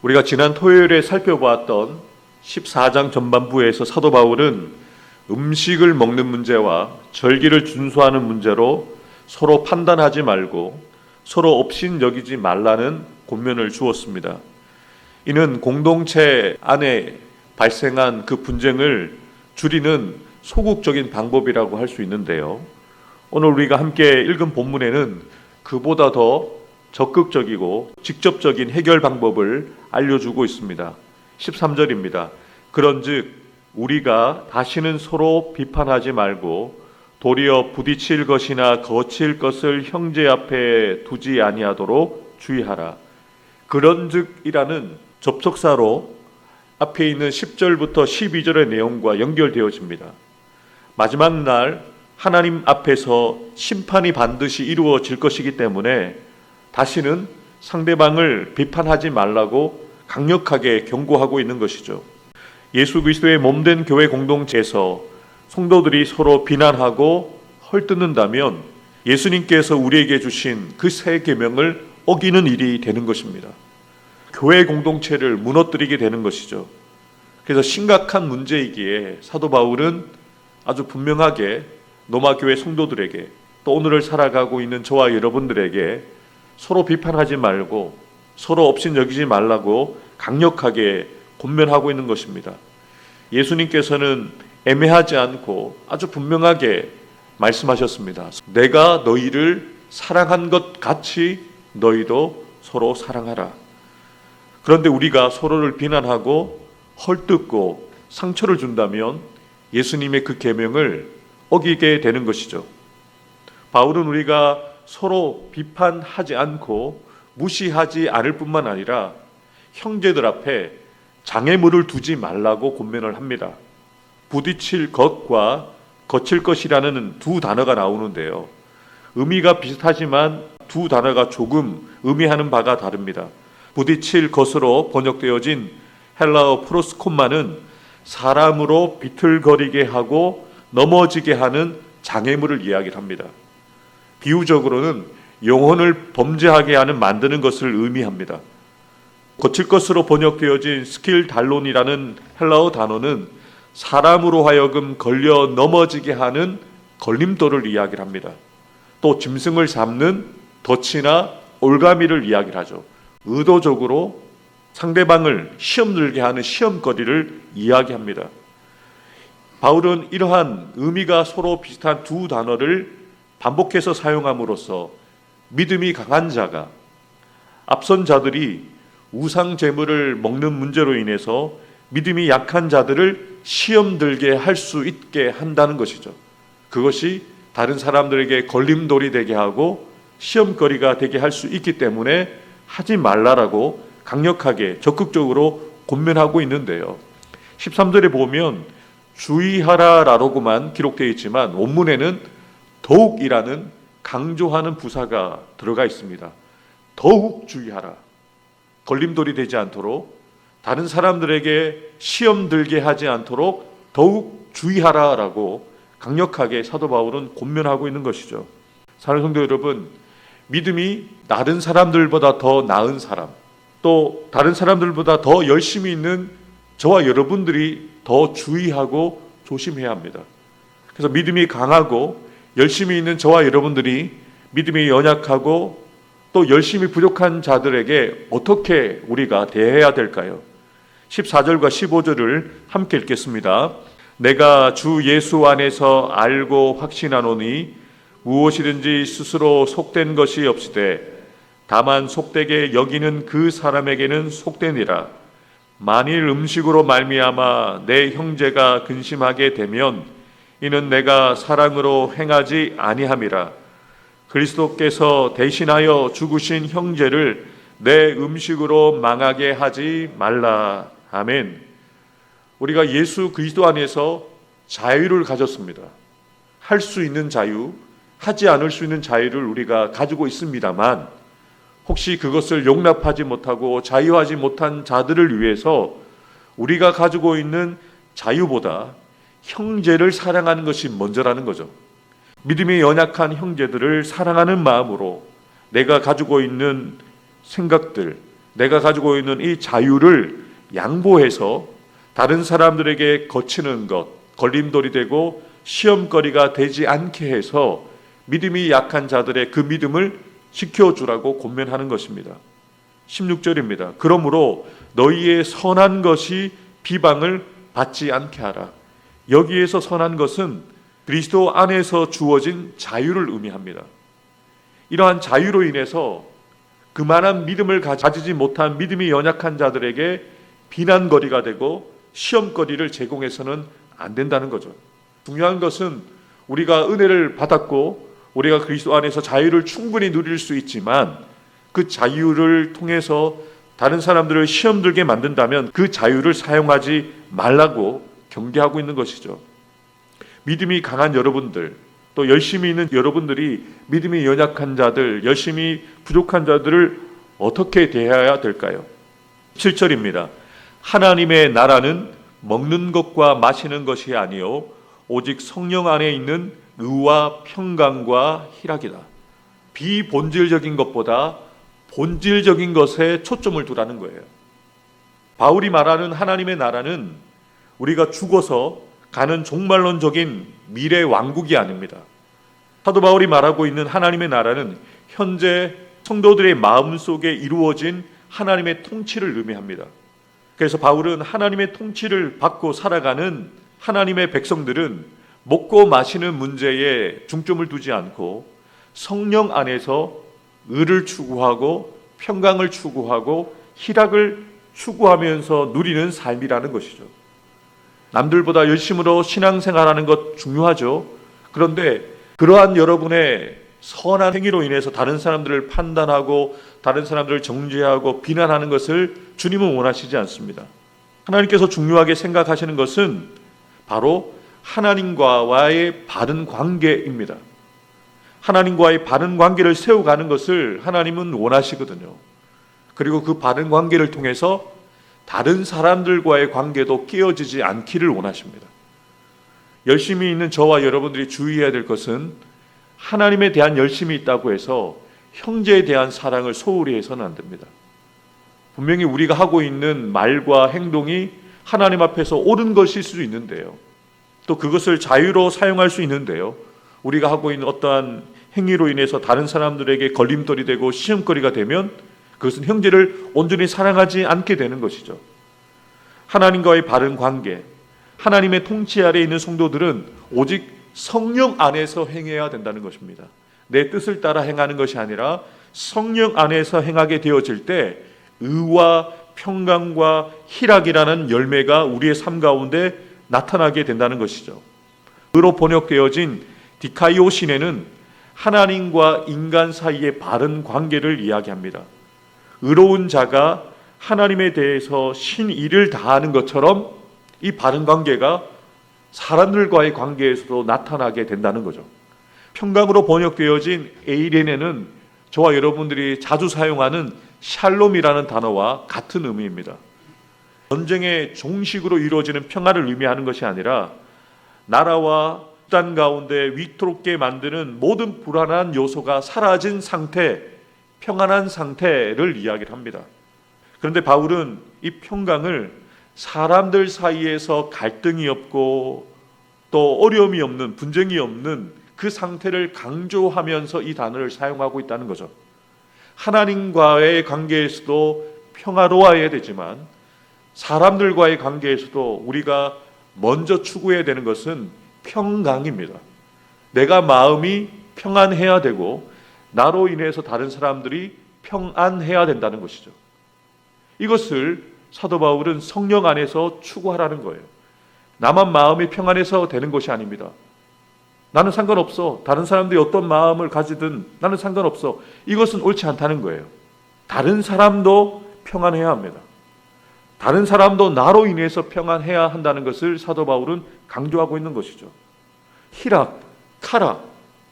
우리가 지난 토요일에 살펴보았던 14장 전반부에서 사도 바울은 음식을 먹는 문제와 절기를 준수하는 문제로 서로 판단하지 말고 서로 업신 여기지 말라는 권면을 주었습니다. 이는 공동체 안에 발생한 그 분쟁을 줄이는 소극적인 방법이라고 할 수 있는데요. 오늘 우리가 함께 읽은 본문에는 그보다 더 적극적이고 직접적인 해결 방법을 알려주고 있습니다. 13절입니다. 그런즉 우리가 다시는 서로 비판하지 말고 도리어 부딪힐 것이나 거칠 것을 형제 앞에 두지 아니하도록 주의하라. 그런즉이라는 접속사로 앞에 있는 10절부터 12절의 내용과 연결되어집니다. 마지막 날 하나님 앞에서 심판이 반드시 이루어질 것이기 때문에 다시는 상대방을 비판하지 말라고 강력하게 경고하고 있는 것이죠. 예수 그리스도의 몸된 교회 공동체에서 성도들이 서로 비난하고 헐뜯는다면 예수님께서 우리에게 주신 그 새 계명을 어기는 일이 되는 것입니다. 교회 공동체를 무너뜨리게 되는 것이죠. 그래서 심각한 문제이기에 사도 바울은 아주 분명하게 로마 교회 성도들에게 또 오늘을 살아가고 있는 저와 여러분들에게 서로 비판하지 말고 서로 업신 여기지 말라고 강력하게 권면하고 있는 것입니다. 예수님께서는 애매하지 않고 아주 분명하게 말씀하셨습니다. 내가 너희를 사랑한 것 같이 너희도 서로 사랑하라. 그런데 우리가 서로를 비난하고 헐뜯고 상처를 준다면 예수님의 그 계명을 어기게 되는 것이죠. 바울은 우리가 서로 비판하지 않고 무시하지 않을 뿐만 아니라 형제들 앞에 장애물을 두지 말라고 권면을 합니다. 부딪힐 것과 거칠 것이라는 두 단어가 나오는데요. 의미가 비슷하지만 두 단어가 조금 의미하는 바가 다릅니다. 부딪힐 것으로 번역되어진 헬라어 프로스콤마는 사람으로 비틀거리게 하고 넘어지게 하는 장애물을 이야기를 합니다. 비유적으로는 영혼을 범죄하게 하는 만드는 것을 의미합니다. 거칠 것으로 번역되어진 스킬달론이라는 헬라어 단어는 사람으로 하여금 걸려 넘어지게 하는 걸림돌을 이야기를 합니다. 또 짐승을 잡는 덫이나 올가미를 이야기를 하죠. 의도적으로 상대방을 시험 들게 하는 시험거리를 이야기합니다. 바울은 이러한 의미가 서로 비슷한 두 단어를 반복해서 사용함으로써 믿음이 강한 자가 앞선 자들이 우상 제물을 먹는 문제로 인해서 믿음이 약한 자들을 시험 들게 할 수 있게 한다는 것이죠. 그것이 다른 사람들에게 걸림돌이 되게 하고 시험거리가 되게 할 수 있기 때문에 하지 말라라고 강력하게 적극적으로 권면하고 있는데요. 13절에 보면 주의하라라고만 기록되어 있지만 원문에는 더욱이라는 강조하는 부사가 들어가 있습니다. 더욱 주의하라. 걸림돌이 되지 않도록 다른 사람들에게 시험 들게 하지 않도록 더욱 주의하라라고 강력하게 사도 바울은 권면하고 있는 것이죠. 사랑하는 성도 여러분, 믿음이 다른 사람들보다 더 나은 사람, 또 다른 사람들보다 더 열심히 있는 저와 여러분들이 더 주의하고 조심해야 합니다. 그래서 믿음이 강하고 열심히 있는 저와 여러분들이 믿음이 연약하고 또 열심히 부족한 자들에게 어떻게 우리가 대해야 될까요? 14절과 15절을 함께 읽겠습니다. 내가 주 예수 안에서 알고 확신하노니 무엇이든지 스스로 속된 것이 없으되 다만 속되게 여기는 그 사람에게는 속되니라. 만일 음식으로 말미암아 내 형제가 근심하게 되면 이는 내가 사랑으로 행하지 아니함이라. 그리스도께서 대신하여 죽으신 형제를 내 음식으로 망하게 하지 말라. 아멘. 우리가 예수 그리스도 안에서 자유를 가졌습니다. 할 수 있는 자유, 하지 않을 수 있는 자유를 우리가 가지고 있습니다만 혹시 그것을 용납하지 못하고 자유하지 못한 자들을 위해서 우리가 가지고 있는 자유보다 형제를 사랑하는 것이 먼저라는 거죠. 믿음이 연약한 형제들을 사랑하는 마음으로 내가 가지고 있는 생각들, 내가 가지고 있는 이 자유를 양보해서 다른 사람들에게 거치는 것, 걸림돌이 되고 시험거리가 되지 않게 해서 믿음이 약한 자들의 그 믿음을 지켜주라고 권면하는 것입니다. 16절입니다. 그러므로 너희의 선한 것이 비방을 받지 않게 하라. 여기에서 선한 것은 그리스도 안에서 주어진 자유를 의미합니다. 이러한 자유로 인해서 그만한 믿음을 가지지 못한 믿음이 연약한 자들에게 비난거리가 되고 시험거리를 제공해서는 안 된다는 거죠. 중요한 것은 우리가 은혜를 받았고 우리가 그리스도 안에서 자유를 충분히 누릴 수 있지만 그 자유를 통해서 다른 사람들을 시험 들게 만든다면 그 자유를 사용하지 말라고 경계하고 있는 것이죠. 믿음이 강한 여러분들, 또 열심히 있는 여러분들이 믿음이 연약한 자들, 열심히 부족한 자들을 어떻게 대해야 될까요? 7절입니다. 하나님의 나라는 먹는 것과 마시는 것이 아니요 오직 성령 안에 있는 의와 평강과 희락이다. 비본질적인 것보다 본질적인 것에 초점을 두라는 거예요. 바울이 말하는 하나님의 나라는 우리가 죽어서 가는 종말론적인 미래 왕국이 아닙니다. 사도 바울이 말하고 있는 하나님의 나라는 현재 성도들의 마음속에 이루어진 하나님의 통치를 의미합니다. 그래서 바울은 하나님의 통치를 받고 살아가는 하나님의 백성들은 먹고 마시는 문제에 중점을 두지 않고 성령 안에서 의를 추구하고 평강을 추구하고 희락을 추구하면서 누리는 삶이라는 것이죠. 남들보다 열심으로 신앙생활하는 것 중요하죠. 그런데 그러한 여러분의 선한 행위로 인해서 다른 사람들을 판단하고 다른 사람들을 정죄하고 비난하는 것을 주님은 원하시지 않습니다. 하나님께서 중요하게 생각하시는 것은 바로 하나님과의 바른 관계입니다. 하나님과의 바른 관계를 세워가는 것을 하나님은 원하시거든요. 그리고 그 바른 관계를 통해서 다른 사람들과의 관계도 깨어지지 않기를 원하십니다. 열심히 있는 저와 여러분들이 주의해야 될 것은 하나님에 대한 열심이 있다고 해서 형제에 대한 사랑을 소홀히 해서는 안 됩니다. 분명히 우리가 하고 있는 말과 행동이 하나님 앞에서 옳은 것일 수 있는데요. 또 그것을 자유로 사용할 수 있는데요. 우리가 하고 있는 어떠한 행위로 인해서 다른 사람들에게 걸림돌이 되고 시험거리가 되면 그것은 형제를 온전히 사랑하지 않게 되는 것이죠. 하나님과의 바른 관계, 하나님의 통치 아래에 있는 성도들은 오직 성령 안에서 행해야 된다는 것입니다. 내 뜻을 따라 행하는 것이 아니라 성령 안에서 행하게 되어질 때 의와 평강과 희락이라는 열매가 우리의 삶 가운데 나타나게 된다는 것이죠. 의로 번역되어진 디카이오시네는 하나님과 인간 사이의 바른 관계를 이야기합니다. 의로운 자가 하나님에 대해서 신의를 다하는 것처럼 이 바른 관계가 사람들과의 관계에서도 나타나게 된다는 거죠. 평강으로 번역되어진 에이레네는 저와 여러분들이 자주 사용하는 샬롬이라는 단어와 같은 의미입니다. 전쟁의 종식으로 이루어지는 평화를 의미하는 것이 아니라 나라와 수단 가운데 위태롭게 만드는 모든 불안한 요소가 사라진 상태, 평안한 상태를 이야기를 합니다. 그런데 바울은 이 평강을 사람들 사이에서 갈등이 없고 또 어려움이 없는, 분쟁이 없는 그 상태를 강조하면서 이 단어를 사용하고 있다는 거죠. 하나님과의 관계에서도 평화로워야 되지만 사람들과의 관계에서도 우리가 먼저 추구해야 되는 것은 평강입니다. 내가 마음이 평안해야 되고 나로 인해서 다른 사람들이 평안해야 된다는 것이죠. 이것을 사도 바울은 성령 안에서 추구하라는 거예요. 나만 마음이 평안해서 되는 것이 아닙니다. 나는 상관없어. 다른 사람들이 어떤 마음을 가지든 나는 상관없어. 이것은 옳지 않다는 거예요. 다른 사람도 평안해야 합니다. 다른 사람도 나로 인해서 평안해야 한다는 것을 사도 바울은 강조하고 있는 것이죠. 희락, 카라,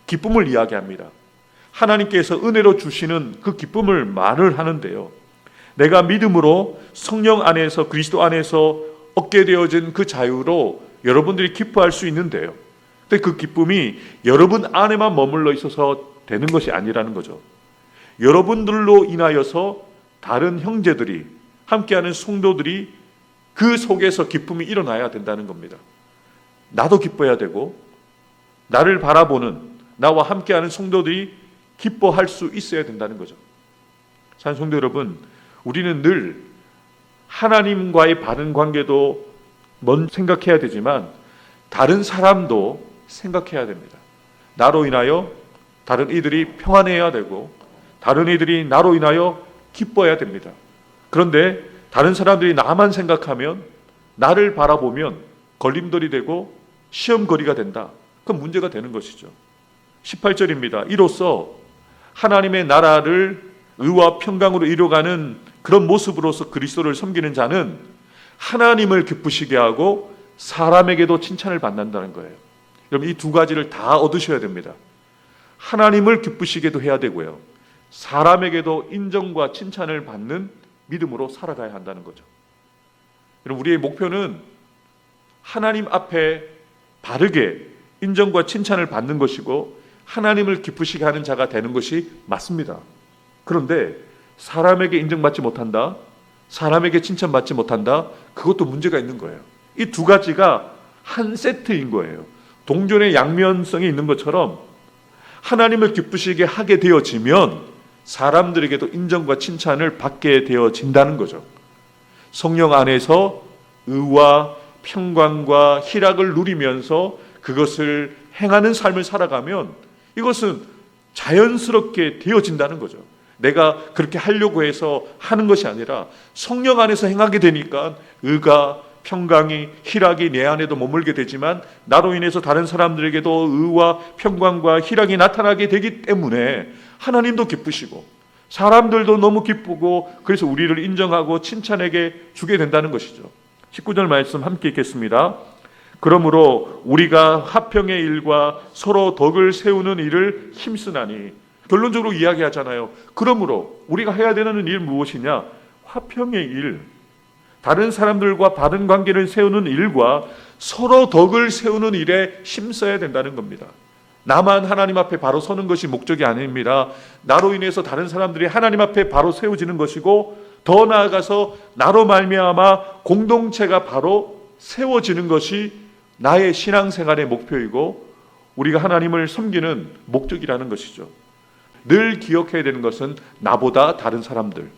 기쁨을 이야기합니다. 하나님께서 은혜로 주시는 그 기쁨을 말을 하는데요. 내가 믿음으로 성령 안에서 그리스도 안에서 얻게 되어진 그 자유로 여러분들이 기뻐할 수 있는데요. 근데 그 기쁨이 여러분 안에만 머물러 있어서 되는 것이 아니라는 거죠. 여러분들로 인하여서 다른 형제들이, 함께하는 성도들이 그 속에서 기쁨이 일어나야 된다는 겁니다. 나도 기뻐야 되고 나를 바라보는 나와 함께하는 성도들이 기뻐할 수 있어야 된다는 거죠. 사랑하는 성도 여러분, 우리는 늘 하나님과의 바른 관계도 먼저 생각해야 되지만 다른 사람도 생각해야 됩니다. 나로 인하여 다른 이들이 평안해야 되고 다른 이들이 나로 인하여 기뻐해야 됩니다. 그런데 다른 사람들이 나만 생각하면, 나를 바라보면 걸림돌이 되고 시험거리가 된다. 그건 문제가 되는 것이죠. 18절입니다. 이로써 하나님의 나라를 의와 평강으로 이루어가는 그런 모습으로서 그리스도를 섬기는 자는 하나님을 기쁘시게 하고 사람에게도 칭찬을 받는다는 거예요. 여러분, 이 두 가지를 다 얻으셔야 됩니다. 하나님을 기쁘시게도 해야 되고요, 사람에게도 인정과 칭찬을 받는 믿음으로 살아가야 한다는 거죠. 여러분, 우리의 목표는 하나님 앞에 바르게 인정과 칭찬을 받는 것이고 하나님을 기쁘시게 하는 자가 되는 것이 맞습니다. 그런데 사람에게 인정받지 못한다, 사람에게 칭찬받지 못한다, 그것도 문제가 있는 거예요. 이 두 가지가 한 세트인 거예요. 동전의 양면성이 있는 것처럼 하나님을 기쁘시게 하게 되어지면 사람들에게도 인정과 칭찬을 받게 되어진다는 거죠. 성령 안에서 의와 평강과 희락을 누리면서 그것을 행하는 삶을 살아가면 이것은 자연스럽게 되어진다는 거죠. 내가 그렇게 하려고 해서 하는 것이 아니라 성령 안에서 행하게 되니까 의가, 평강이, 희락이 내 안에도 머물게 되지만 나로 인해서 다른 사람들에게도 의와 평강과 희락이 나타나게 되기 때문에 하나님도 기쁘시고 사람들도 너무 기쁘고 그래서 우리를 인정하고 칭찬에게 주게 된다는 것이죠. 19절 말씀 함께 읽겠습니다. 그러므로 우리가 화평의 일과 서로 덕을 세우는 일을 힘쓰나니, 결론적으로 이야기하잖아요. 그러므로 우리가 해야 되는 일 무엇이냐? 화평의 일, 다른 사람들과 바른 관계를 세우는 일과 서로 덕을 세우는 일에 힘써야 된다는 겁니다. 나만 하나님 앞에 바로 서는 것이 목적이 아닙니다. 나로 인해서 다른 사람들이 하나님 앞에 바로 세워지는 것이고, 더 나아가서 나로 말미암아 공동체가 바로 세워지는 것이 나의 신앙생활의 목표이고 우리가 하나님을 섬기는 목적이라는 것이죠. 늘 기억해야 되는 것은 나보다 다른 사람들,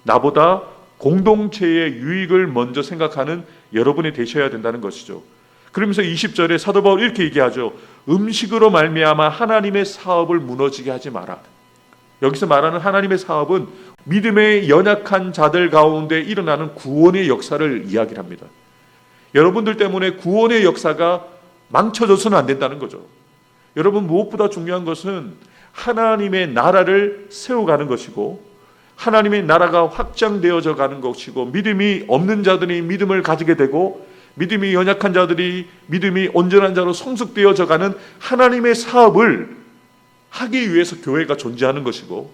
나보다 공동체의 유익을 먼저 생각하는 여러분이 되셔야 된다는 것이죠. 그러면서 20절에 사도 바울이 이렇게 얘기하죠. 음식으로 말미암아 하나님의 사업을 무너지게 하지 마라. 여기서 말하는 하나님의 사업은 믿음의 연약한 자들 가운데 일어나는 구원의 역사를 이야기합니다. 여러분들 때문에 구원의 역사가 망쳐져서는 안 된다는 거죠. 여러분, 무엇보다 중요한 것은 하나님의 나라를 세워가는 것이고 하나님의 나라가 확장되어져 가는 것이고, 믿음이 없는 자들이 믿음을 가지게 되고 믿음이 연약한 자들이 믿음이 온전한 자로 성숙되어져 가는 하나님의 사업을 하기 위해서 교회가 존재하는 것이고,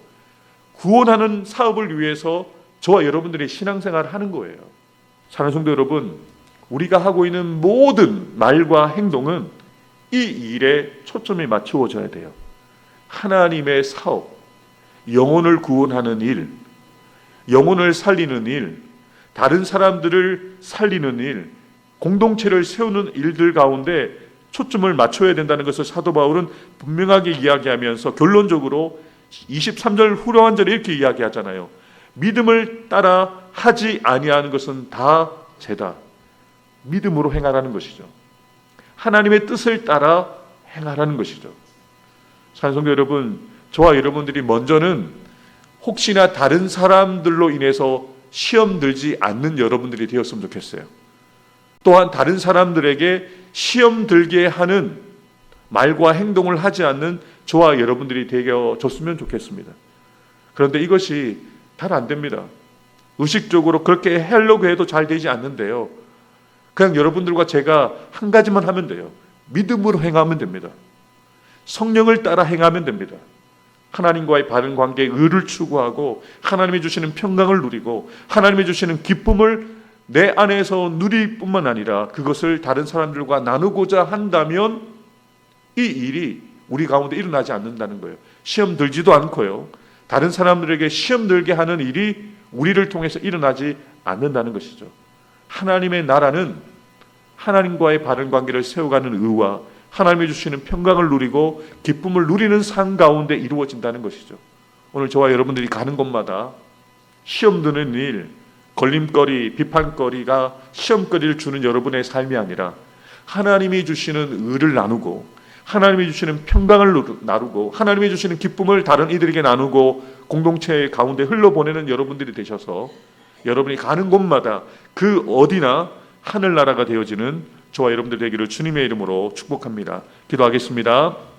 구원하는 사업을 위해서 저와 여러분들이 신앙생활을 하는 거예요. 사랑하는 성도 여러분, 우리가 하고 있는 모든 말과 행동은 이 일에 초점이 맞추어져야 돼요. 하나님의 사업, 영혼을 구원하는 일, 영혼을 살리는 일, 다른 사람들을 살리는 일, 공동체를 세우는 일들 가운데 초점을 맞춰야 된다는 것을 사도 바울은 분명하게 이야기하면서 결론적으로 23절 후반절에 이렇게 이야기하잖아요. 믿음을 따라 하지 아니하는 것은 다 죄다. 믿음으로 행하라는 것이죠. 하나님의 뜻을 따라 행하라는 것이죠. 사랑하는 성도 여러분, 저와 여러분들이 먼저는 혹시나 다른 사람들로 인해서 시험 들지 않는 여러분들이 되었으면 좋겠어요. 또한 다른 사람들에게 시험 들게 하는 말과 행동을 하지 않는 저와 여러분들이 되어졌으면 좋겠습니다. 그런데 이것이 잘 안 됩니다. 의식적으로 그렇게 하려고 해도 잘 되지 않는데요. 그냥 여러분들과 제가 한 가지만 하면 돼요. 믿음으로 행하면 됩니다. 성령을 따라 행하면 됩니다. 하나님과의 바른 관계에 의를 추구하고 하나님이 주시는 평강을 누리고 하나님이 주시는 기쁨을 내 안에서 누릴 뿐만 아니라 그것을 다른 사람들과 나누고자 한다면 이 일이 우리 가운데 일어나지 않는다는 거예요. 시험 들지도 않고요. 다른 사람들에게 시험 들게 하는 일이 우리를 통해서 일어나지 않는다는 것이죠. 하나님의 나라는 하나님과의 바른 관계를 세워가는 의와 하나님이 주시는 평강을 누리고 기쁨을 누리는 삶 가운데 이루어진다는 것이죠. 오늘 저와 여러분들이 가는 곳마다 시험 드는 일, 걸림거리, 비판거리가 시험거리를 주는 여러분의 삶이 아니라 하나님이 주시는 의를 나누고 하나님이 주시는 평강을 나누고 하나님이 주시는 기쁨을 다른 이들에게 나누고 공동체 가운데 흘러보내는 여러분들이 되셔서 여러분이 가는 곳마다 그 어디나 하늘나라가 되어지는 저와 여러분들 되기를 주님의 이름으로 축복합니다. 기도하겠습니다.